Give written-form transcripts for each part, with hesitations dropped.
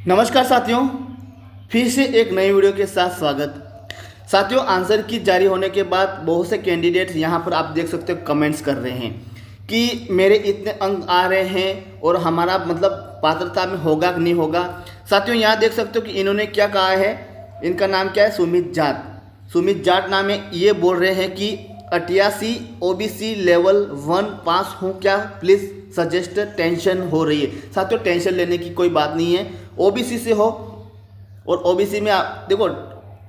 नमस्कार साथियों, फिर से एक नई वीडियो के साथ स्वागत। साथियों, आंसर की जारी होने के बाद बहुत से कैंडिडेट्स यहाँ पर आप देख सकते हो कमेंट्स कर रहे हैं कि मेरे इतने अंक आ रहे हैं और हमारा मतलब पात्रता में होगा कि नहीं होगा। साथियों, यहाँ देख सकते हो कि इन्होंने क्या कहा है। इनका नाम क्या है? सुमित जाट। सुमित जाट नाम है। ये बोल रहे हैं कि 88 ओबीसी लेवल 1 पास हूँ क्या, प्लीज़ सजेस्ट। टेंशन हो रही है। साथियों, टेंशन लेने की कोई बात नहीं है। ओबीसी से हो और ओबीसी में आप देखो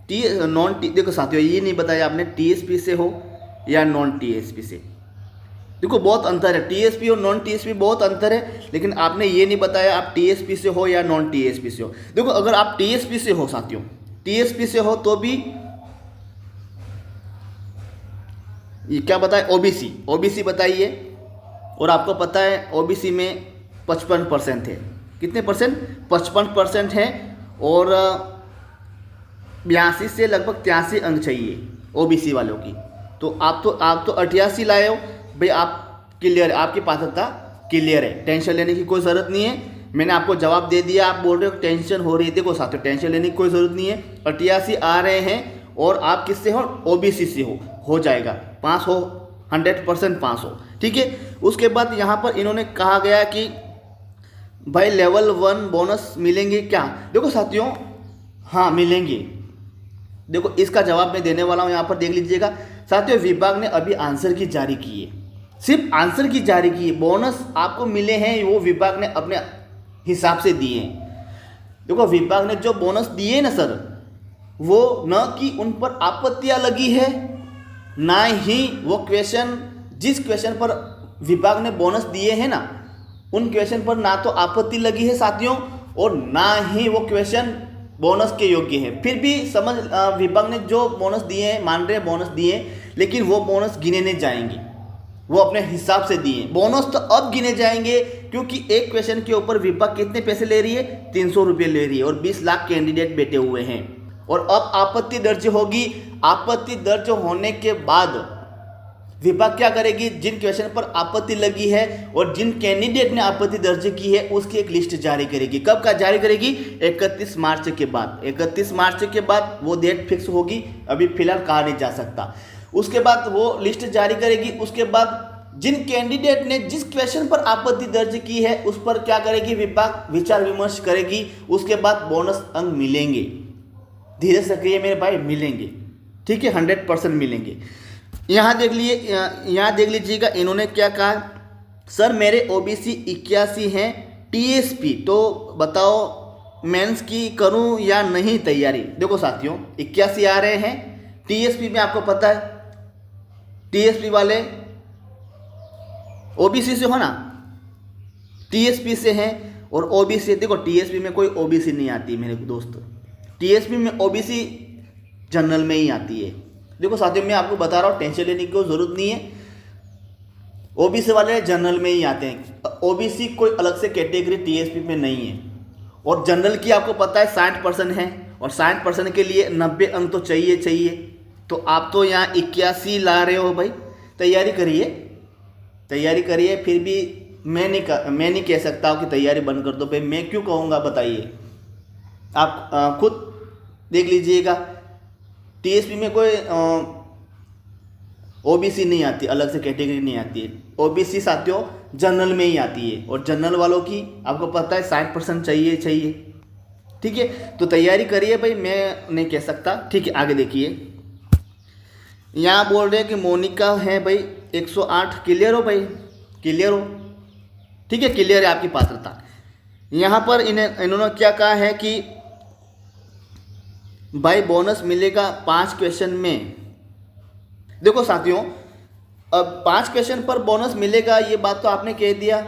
देखो साथियों, ये नहीं बताया आपने टीएसपी से हो या नॉन टीएसपी से। देखो बहुत अंतर है, टीएसपी और नॉन टीएसपी बहुत अंतर है। लेकिन आपने ये नहीं बताया आप टीएसपी से हो या नॉन टीएसपी से हो। देखो, अगर आप टीएसपी से हो साथियों, टीएसपी से हो तो भी ये क्या बताए, ओबीसी ओबीसी बताइए। और आपको पता है ओबीसी में 55% है। कितने परसेंट? 55% है। और 82 से लगभग 83 अंक चाहिए ओबीसी वालों की। तो आप तो 88 लाए हो भाई, आप क्लियर है, आपकी पात्रता क्लियर है। टेंशन लेने की कोई ज़रूरत नहीं है। मैंने आपको जवाब दे दिया। आप बोल रहे हो टेंशन हो रही है। देखो साथियों, टेंशन लेने की कोई ज़रूरत नहीं है। 88 आ रहे हैं और आप किससे हो? ओबीसी से हो जाएगा। पास हो, 100% पास हो। ठीक है। उसके बाद यहाँ पर इन्होंने कहा गया कि भाई लेवल 1 बोनस मिलेंगे क्या? देखो साथियों, हाँ मिलेंगे। देखो, इसका जवाब मैं देने वाला हूँ, यहाँ पर देख लीजिएगा। साथियों, विभाग ने अभी आंसर की जारी की है। सिर्फ आंसर की जारी की है। बोनस आपको मिले हैं वो विभाग ने अपने हिसाब से दिए हैं। देखो, विभाग ने जो बोनस दिए ना सर, वो न कि उन पर आपत्तियां लगी है, ना ही वो क्वेश्चन, जिस क्वेश्चन पर विभाग ने बोनस दिए हैं ना, उन क्वेश्चन पर ना तो आपत्ति लगी है साथियों, और ना ही वो क्वेश्चन बोनस के योग्य है। फिर भी समझ, विभाग ने जो बोनस दिए हैं, मान रहे हैं बोनस दिए हैं, लेकिन वो बोनस गिने नहीं जाएंगे। वो अपने हिसाब से दिए। बोनस तो अब गिने जाएंगे, क्योंकि एक क्वेश्चन के ऊपर विभाग कितने पैसे ले रही है? 300 रुपये ले रही है, और 20 लाख कैंडिडेट बैठे हुए हैं। और अब आपत्ति दर्ज होगी। आपत्ति दर्ज होने के बाद विभाग क्या करेगी? जिन क्वेश्चन पर आपत्ति लगी है और जिन कैंडिडेट ने आपत्ति दर्ज की है, उसकी एक लिस्ट जारी करेगी। कब का जारी करेगी? 31 मार्च के बाद। 31 मार्च के बाद वो डेट फिक्स होगी, अभी फिलहाल कहा नहीं जा सकता। उसके बाद वो लिस्ट जारी करेगी। उसके बाद जिन कैंडिडेट ने जिस क्वेश्चन पर आपत्ति दर्ज की है, उस पर क्या करेगी? विभाग विचार विमर्श करेगी। उसके बाद बोनस अंक मिलेंगे। धीरे से कहिए मेरे भाई, मिलेंगे। ठीक है, 100% मिलेंगे। यहाँ देख लीजिएगा इन्होंने क्या कहा। सर, मेरे ओबीसी 81 हैं, टीएसपी तो बताओ मेंस की करूं या नहीं तैयारी। देखो साथियों, 81 आ रहे हैं। टीएसपी में आपको पता है, टीएसपी वाले ओबीसी से हो ना, टीएसपी से हैं। और ओबीसी, देखो टीएसपी में कोई ओबीसी नहीं आती मेरे दोस्त। टीएसपी में ओबीसी जनरल में ही आती है। देखो साथियों, मैं आपको बता रहा हूँ, टेंशन लेने की कोई ज़रूरत नहीं है। ओबीसी वाले जनरल में ही आते हैं। ओबीसी कोई अलग से कैटेगरी टीएसपी में नहीं है। और जनरल की आपको पता है 60% है, और 60% के लिए 90 अंक तो चाहिए। तो आप तो यहाँ 81 ला रहे हो भाई। तैयारी करिए। फिर भी मैं नहीं कह सकता हूँ कि तैयारी बंद कर दो भाई। मैं क्यों कहूँगा बताइए? आप खुद देख लीजिएगा। टीएसपी में कोई ओबीसी नहीं आती, अलग से कैटेगरी नहीं आती है। ओबीसी साथियों जनरल में ही आती है, और जनरल वालों की आपको पता है 60% चाहिए। ठीक है, तो तैयारी करिए भाई, मैं नहीं कह सकता। ठीक है, आगे देखिए। यहाँ बोल रहे हैं कि मोनिका है भाई 108। क्लियर हो भाई? क्लियर हो? ठीक है, क्लियर है आपकी पात्रता। यहाँ पर इन्होंने क्या कहा है कि भाई बोनस मिलेगा 5 क्वेश्चन में। देखो साथियों, अब 5 क्वेश्चन पर बोनस मिलेगा, ये बात तो आपने कह दिया,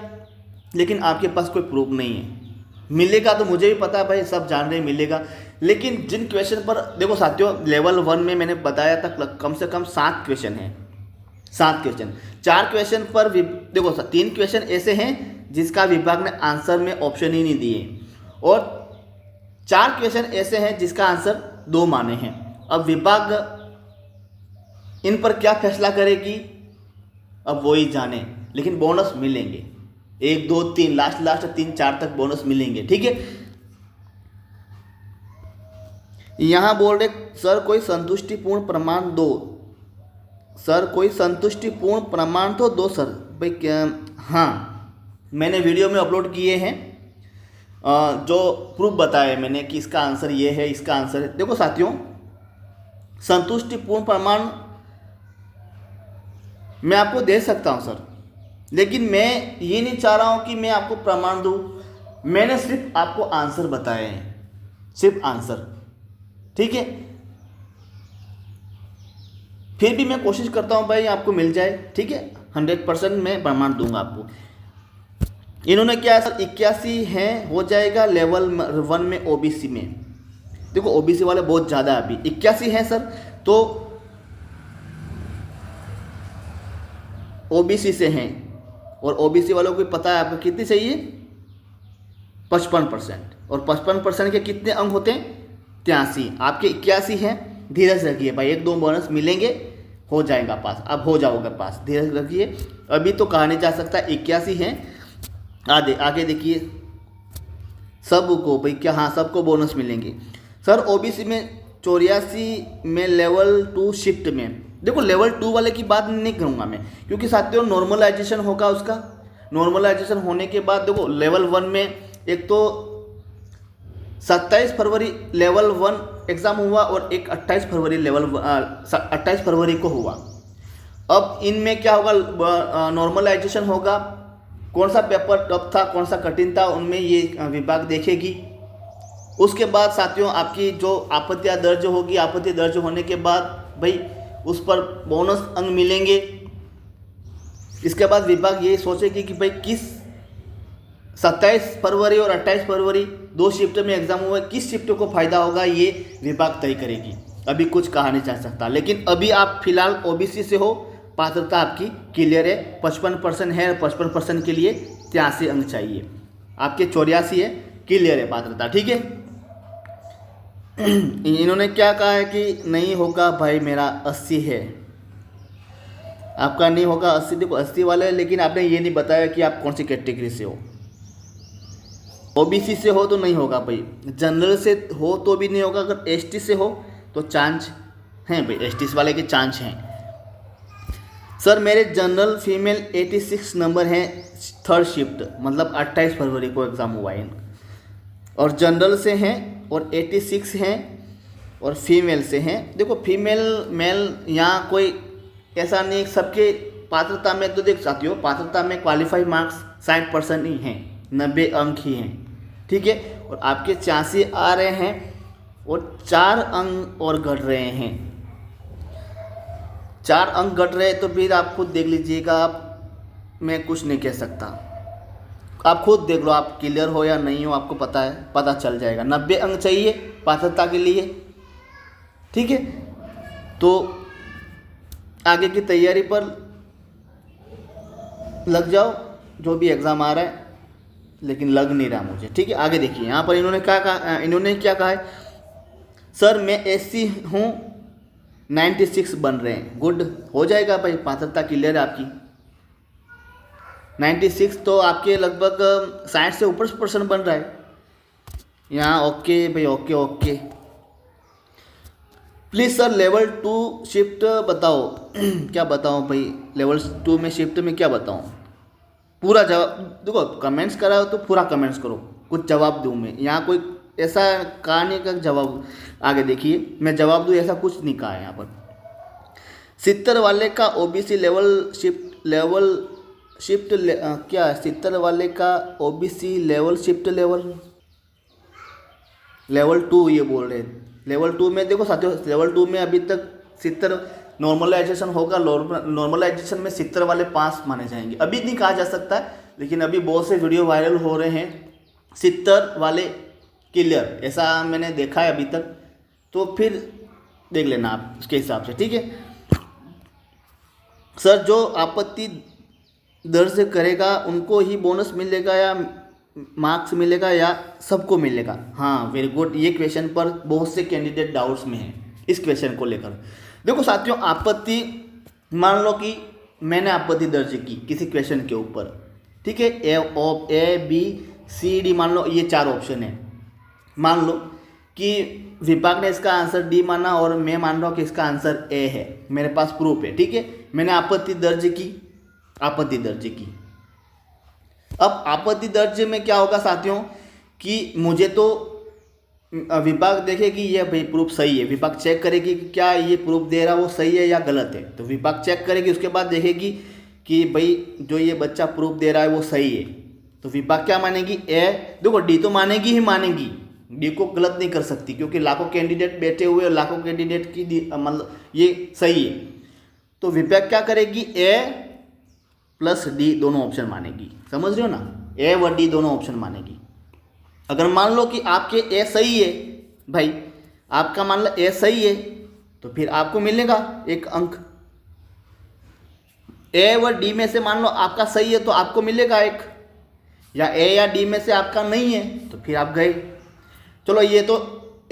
लेकिन आपके पास कोई प्रूफ नहीं है। मिलेगा तो मुझे भी पता है भाई, सब जान रहे हैं मिलेगा। लेकिन जिन क्वेश्चन पर, देखो साथियों, लेवल 1 में मैंने बताया था कम से कम 7 क्वेश्चन हैं। 7 क्वेश्चन, 4 क्वेश्चन पर देखो 3 क्वेश्चन ऐसे हैं जिसका विभाग ने आंसर में ऑप्शन ही नहीं दिए, और 4 क्वेश्चन ऐसे हैं जिसका आंसर 2 माने हैं। अब विभाग इन पर क्या फैसला करेगी, अब वो ही जाने। लेकिन बोनस मिलेंगे, 1 2 3 लास्ट 3 4 तक बोनस मिलेंगे। ठीक है, यहाँ बोल रहे सर कोई संतुष्टिपूर्ण प्रमाण दो, सर कोई संतुष्टिपूर्ण प्रमाण तो दो सर। भाई क्या, हाँ मैंने वीडियो में अपलोड किए हैं जो प्रूफ बताया मैंने कि इसका आंसर ये है, इसका आंसर है। देखो साथियों, संतुष्टिपूर्ण प्रमाण मैं आपको दे सकता हूँ सर, लेकिन मैं ये नहीं चाह रहा हूँ कि मैं आपको प्रमाण दूँ। मैंने सिर्फ आपको आंसर बताए हैं, सिर्फ आंसर, ठीक है। फिर भी मैं कोशिश करता हूँ भाई आपको मिल जाए, ठीक है। 100% मैं प्रमाण दूंगा आपको। इन्होंने क्या है सर, 81 है हो जाएगा लेवल 1 में ओबीसी में। देखो ओबीसी वाले बहुत ज़्यादा है, अभी 81 है सर, तो ओबीसी से हैं, और ओबीसी वालों को पता है आपको कितनी चाहिए, 55%, और 55% के कितने अंक होते हैं, 83। आपके 81 हैं, धीरज रखिए भाई, 1-2 बोनस मिलेंगे, हो जाएगा पास, अब हो जाओगे पास, धीरज रखिए। अभी तो कहा नहीं जा सकता, 81 हैं। आगे देखिए सबको भाई क्या, हाँ सबको बोनस मिलेंगे सर। ओबीसी में 84 में लेवल 2 शिफ्ट में। देखो लेवल 2 वाले की बात नहीं करूँगा मैं, क्योंकि साथियों नॉर्मलाइजेशन होगा उसका। नॉर्मलाइजेशन होने के बाद देखो लेवल 1 में एक तो 27 फरवरी लेवल 1 एग्ज़ाम हुआ, और एक 28 फरवरी 28 फरवरी को हुआ। अब इनमें क्या होगा, नॉर्मलाइजेशन होगा, कौन सा पेपर टफ था, कौन सा कठिन था, उनमें ये विभाग देखेगी। उसके बाद साथियों आपकी जो आपत्तियाँ दर्ज होगी, आपत्ति दर्ज होने के बाद भाई उस पर बोनस अंक मिलेंगे। इसके बाद विभाग ये सोचेगी कि भाई किस 27 फरवरी और 28 फरवरी 2 शिफ्ट में एग्जाम हुआ, किस शिफ्ट को फ़ायदा होगा, ये विभाग तय करेगी। अभी कुछ कहा नहीं जा सकता, लेकिन अभी आप फिलहाल ओबीसी से हो, पात्रता आपकी क्लियर है, 55% है, 55% के लिए 83 अंक चाहिए। आपके 84 है, क्लियर है पात्रता, ठीक है। इन्होंने क्या कहा है कि नहीं होगा भाई, मेरा 80 है, आपका नहीं होगा 80। देखो 80 वाले, लेकिन आपने ये नहीं बताया कि आप कौन सी कैटेगरी से हो। ओबीसी से हो तो नहीं होगा भाई, जनरल से हो तो भी नहीं होगा, अगर एसटी से हो तो चांस हैं भाई, एसटी वाले के चांस हैं। सर मेरे जनरल फीमेल 86 नंबर हैं, 3rd शिफ्ट, मतलब 28 फरवरी को एग्ज़ाम हुआ है, और जनरल से हैं, और 86 हैं, और फीमेल से हैं। देखो फीमेल मेल यहाँ कोई ऐसा नहीं, सबके पात्रता में तो देख सकते हो, पात्रता में क्वालिफाई मार्क्स 60% ही हैं, 90 अंक ही हैं, ठीक है। और आपके 84 आ रहे हैं, और 4 अंक और घट रहे हैं, 4 अंक घट रहे हैं, तो फिर आप खुद देख लीजिएगा। आप मैं कुछ नहीं कह सकता, आप खुद देख लो, आप क्लियर हो या नहीं हो, आपको पता है, पता चल जाएगा। 90 अंक चाहिए पात्रता के लिए, ठीक है। तो आगे की तैयारी पर लग जाओ, जो भी एग्ज़ाम आ रहा है, लेकिन लग नहीं रहा मुझे, ठीक है। आगे देखिए यहाँ पर इन्होंने क्या कहा, इन्होंने क्या कहा है, सर मैं एससी हूँ, 96 बन रहे हैं, गुड, हो जाएगा भाई, पात्रता क्लियर है आपकी। 96 तो आपके लगभग 60 से ऊपर % बन रहा है यहाँ, ओके भाई, okay okay. Please sir level 2 shift बताओ। क्या बताऊँ भाई, लेवल 2 में शिफ्ट में क्या बताऊँ, पूरा जवाब देखो, कमेंट्स करा हो तो पूरा कमेंट्स करो, कुछ जवाब दूँ मैं। यहाँ कोई ऐसा कहानी का जवाब, आगे देखिए मैं जवाब दूँ ऐसा कुछ नहीं कहा है यहाँ पर। 70 वाले का ओबीसी लेवल शिफ्ट क्या है, 70 वाले का ओबीसी लेवल शिफ्ट लेवल 2 ये बोल रहे हैं। लेवल 2 में देखो साथियों, लेवल 2 में अभी तक 70 नॉर्मलाइजेशन होगा, नॉर्मलाइजेशन में 70 वाले पास माने जाएंगे। अभी नहीं कहा जा सकता, लेकिन अभी बहुत से वीडियो वायरल हो रहे हैं 70 वाले क्लियर, ऐसा मैंने देखा है अभी तक। तो फिर देख लेना आप उसके हिसाब से, ठीक है। सर जो आपत्ति दर्ज करेगा उनको ही बोनस मिलेगा या मार्क्स मिलेगा या सबको मिलेगा? हाँ वेरी गुड, ये क्वेश्चन पर बहुत से कैंडिडेट डाउट्स में हैं इस क्वेश्चन को लेकर। देखो साथियों, आपत्ति, मान लो कि मैंने आपत्ति दर्ज की किसी क्वेश्चन के ऊपर, ठीक है, ए बी सी डी, मान लो ये 4 ऑप्शन है। मान लो कि विपाक ने इसका आंसर डी माना और मैं मान रहा हूँ कि इसका आंसर ए है, मेरे पास प्रूफ है, ठीक है। मैंने आपत्ति दर्ज की। अब आपत्ति दर्ज में क्या होगा साथियों कि मुझे तो विभाग देखे कि ये भाई प्रूफ सही है, विभाग चेक करेगी कि क्या ये प्रूफ दे रहा वो सही है या गलत है, तो विभाग चेक करेगी, उसके बाद देखेगी कि भाई जो ये बच्चा प्रूफ दे रहा है वो सही है, तो विभाग क्या मानेगी, ए। देखो डी तो मानेगी ही मानेगी, डी को गलत नहीं कर सकती क्योंकि लाखों कैंडिडेट बैठे हुए और लाखों कैंडिडेट की मतलब ये सही है, तो विभाग क्या करेगी, ए प्लस डी दोनों ऑप्शन मानेगी। समझ रहे हो ना, ए व डी दोनों ऑप्शन मानेगी। अगर मान लो कि आपके ए सही है, भाई आपका मान लो ए सही है, तो फिर आपको मिलेगा एक अंक। ए व डी में से मान लो आपका सही है तो आपको मिलेगा एक, या ए या डी में से आपका नहीं है तो फिर आप गए। चलो ये तो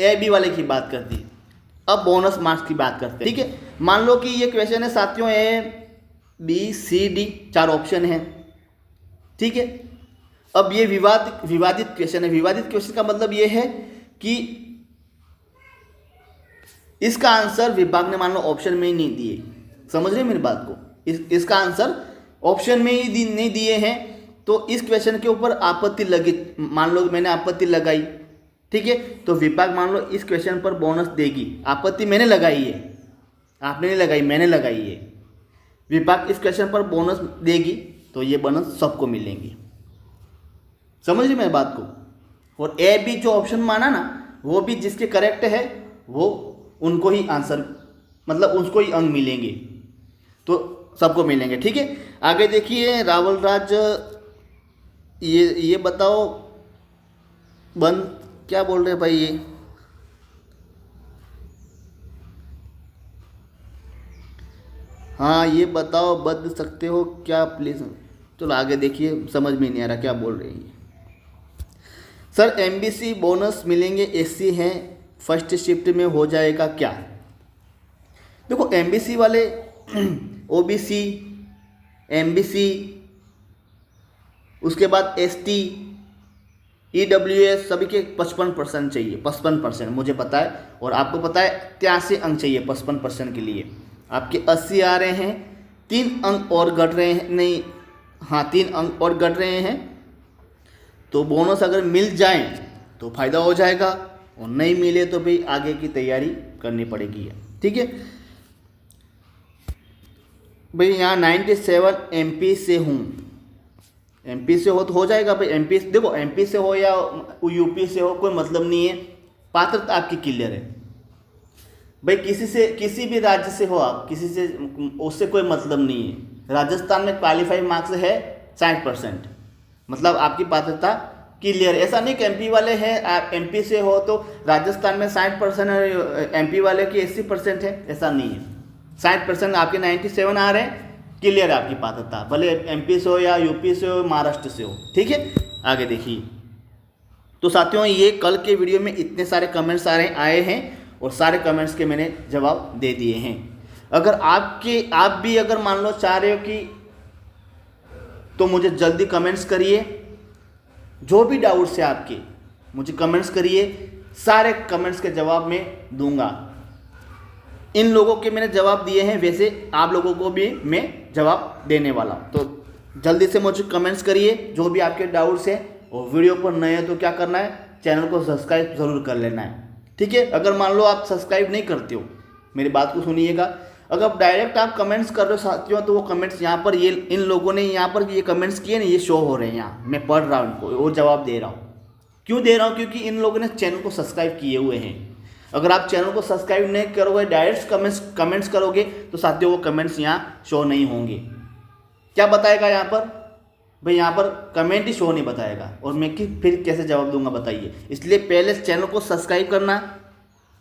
ए बी वाले की बात कर दी। अब बोनस मार्क्स की बात करते हैं, ठीक है। मान लो कि ये क्वेश्चन है साथियों, A B C D 4 option है, ठीक है। अब ये विवादित क्वेश्चन है। विवादित क्वेश्चन का मतलब ये है कि इसका आंसर विभाग ने मान लो ऑप्शन में ही नहीं दिए। समझ रहे हैं मेरी बात को, इसका आंसर ऑप्शन में ही नहीं दिए हैं, तो इस क्वेश्चन के ऊपर आपत्ति लगी, मान लो मैंने आपत्ति लगाई, ठीक है, तो विभाग मान लो इस क्वेश्चन पर बोनस देगी। आपत्ति मैंने लगाई है, आपने नहीं लगाई, मैंने लगाई है। विभाग इस क्वेश्चन पर बोनस देगी तो ये बोनस सबको मिलेंगे। समझ रही मेरी बात को। और ए बी जो ऑप्शन माना ना, वो भी जिसके करेक्ट है वो उनको ही आंसर मतलब उसको ही अंक मिलेंगे, तो सबको मिलेंगे, ठीक है। आगे देखिए रावल राज, ये बताओ बंद क्या बोल रहे हैं भाई ये, हाँ ये बताओ बदल सकते हो क्या प्लीज़। चलो आगे देखिए, समझ में नहीं आ रहा क्या बोल रहे हैं सर। एमबीसी बोनस मिलेंगे, एससी हैं, फर्स्ट शिफ्ट में हो जाएगा क्या। देखो एमबीसी वाले ओबीसी, एमबीसी, उसके बाद एसटी, ईडब्ल्यूएस सभी के 55% चाहिए, 55% मुझे पता है, और आपको पता है 83 अंक चाहिए 55% के लिए। आपके 80 आ रहे हैं, 3 अंक और घट रहे हैं, नहीं हाँ 3 अंक और घट रहे हैं, तो बोनस अगर मिल जाए तो फ़ायदा हो जाएगा, और नहीं मिले तो भाई आगे की तैयारी करनी पड़ेगी, ठीक है भाई। यहाँ 97 एमपी से हूँ, एमपी से हो तो हो जाएगा भाई। एमपी देखो, एमपी से हो या यूपी से हो कोई मतलब नहीं है, पात्रता आपकी क्लियर है भाई। किसी भी राज्य से हो आप, किसी से उससे कोई मतलब नहीं है। राजस्थान में क्वालिफाइड मार्क्स है 60%, मतलब आपकी पात्रता क्लियर। ऐसा नहीं कि एमपी वाले हैं, आप एमपी से हो तो राजस्थान में 60% है, एमपी वाले की 80% है, ऐसा नहीं है। 60% आपके 97 आ रहे हैं, क्लियर है आपकी पात्रता, भले एमपी से हो या यूपी से हो, महाराष्ट्र से हो, ठीक है। आगे देखिए, तो साथियों ये कल के वीडियो में इतने सारे कमेंट्स आए हैं और सारे कमेंट्स के मैंने जवाब दे दिए हैं। अगर आप भी अगर मान लो चाह रहे हो कि, तो मुझे जल्दी कमेंट्स करिए, जो भी डाउट्स है आपके मुझे कमेंट्स करिए, सारे कमेंट्स के जवाब मैं दूंगा। इन लोगों के मैंने जवाब दिए हैं, वैसे आप लोगों को भी मैं जवाब देने वाला हूँ, तो जल्दी से मुझे कमेंट्स करिए जो भी आपके डाउट्स हैं। और वीडियो पर नए हैं तो क्या करना है, चैनल को सब्सक्राइब ज़रूर कर लेना है, ठीक है। अगर मान लो आप सब्सक्राइब नहीं करते हो, मेरी बात को सुनिएगा, अगर डायरेक्ट आप कमेंट्स कर रहे हो साथियों, तो वो कमेंट्स यहाँ पर ये इन लोगों ने यहाँ पर ये कमेंट्स किए ना, ये शो हो रहे हैं यहाँ, मैं पढ़ रहा हूँ उनको और जवाब दे रहा हूँ। क्यों दे रहा हूँ, क्योंकि इन लोगों ने चैनल को सब्सक्राइब किए हुए हैं। अगर आप चैनल को सब्सक्राइब नहीं करोगे, डायरेक्ट कमेंट्स करोगे, तो साथियों वो कमेंट्स यहाँ शो नहीं होंगे। क्या बताएगा यहाँ पर भाई, यहाँ पर कमेंट ही शो नहीं बताएगा, और मैं फिर कैसे जवाब दूंगा बताइए। इसलिए पहले चैनल को सब्सक्राइब करना,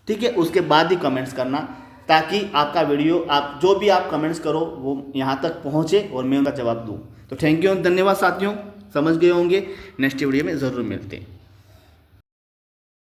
ठीक है, उसके बाद ही कमेंट्स करना, ताकि आपका वीडियो, आप जो भी आप कमेंट्स करो वो यहाँ तक पहुँचे और मैं उनका जवाब दूँ। तो थैंक यू, धन्यवाद साथियों, समझ गए होंगे। नेक्स्ट वीडियो में ज़रूर मिलते हैं।